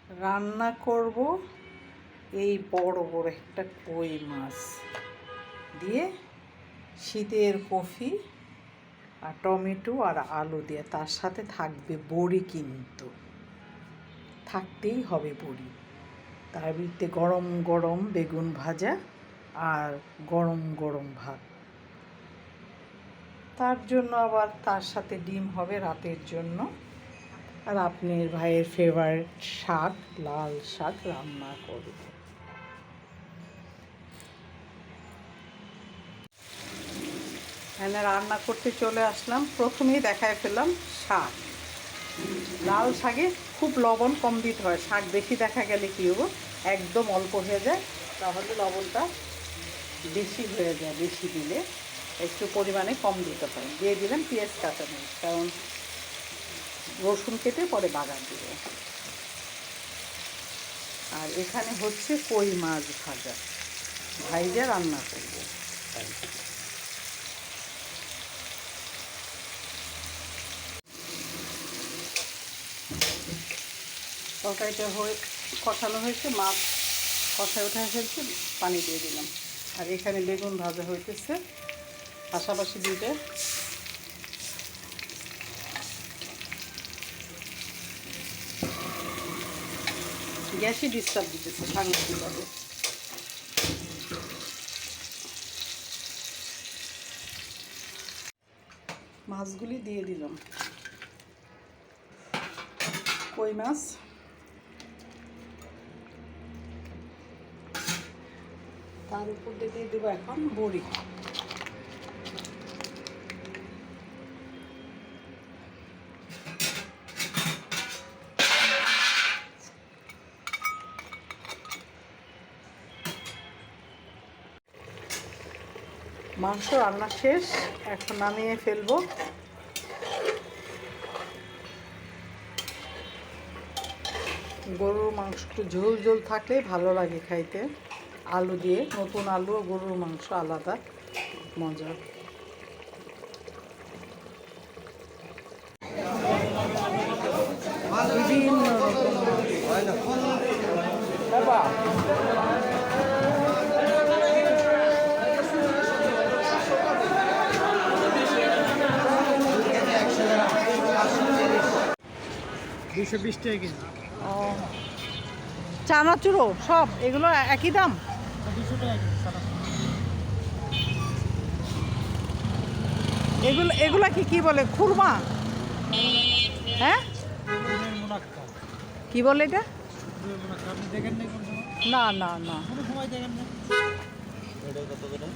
রান্না করব এই বড় বড় একটা কই মাছ দিয়ে, শীতের কফি আর টমেটো আর আলু দিয়ে। তার সাথে থাকবে বড়ি, কিন্তু থাকতেই হবে বড়ি। তার ভিতরে গরম গরম বেগুন ভাজা আর গরম গরম ভাত। তার জন্য আবার তার সাথে ডিম হবে রাতের জন্য। আর আপনার ভাইয়ের ফেভারিট শাক, লাল শাক রান্না করব। এখানে রান্না করতে চলে আসলাম। প্রথমেই দেখায় ফেললাম শাক। লাল শাকে খুব লবণ কম দিতে হয়। শাক বেশি দেখা গেলে কী হবো, একদম অল্প হয়ে যায়, তাহলে লবণটা বেশি হয়ে যায়। বেশি দিলে একটু পরিমাণে কম দিতে হয়। দিয়ে দিলাম পেঁয়াজ কাটা নেই, কারণ রসুন কেটে পরে বাগার দেবে। আর এখানে হচ্ছে কই মাছ ভাজা, ভাইজা রান্না করব। তরকারিটা হয়ে কষানো হয়েছে, মাছ কষায় উঠে ফেলছে, পানি দিয়ে দিলাম। আর এখানে বেগুন ভাজা হইতেছে পাশাপাশি দুইটা। গ্যাসই ডিস্টার্ব দিতেছে সাংঘাতিকভাবে। মাছগুলি দিয়ে দিলাম। কই মাছ, তার উপর দিয়ে দেবো এখন বড়ি। মাংস রান্না শেষ, এখন নামিয়ে ফেলবো। গরুর মাংস একটু ঝোল ঝোল থাকলে ভালো লাগে খাইতে, আলু দিয়ে। নতুন আলু ও গরুর মাংস আলাদা মজা। বিভিন্ন টাকা। ও, চানাচুরো সব এগুলো একই দাম? 200 টাকা। এগুলা কি বলে, খুরমা? হ্যাঁ, কি বলে এটা? আপনি দেখেন নাই কোন সময়? না না না। কোনো সময় দেখেন না। এটা কত করে?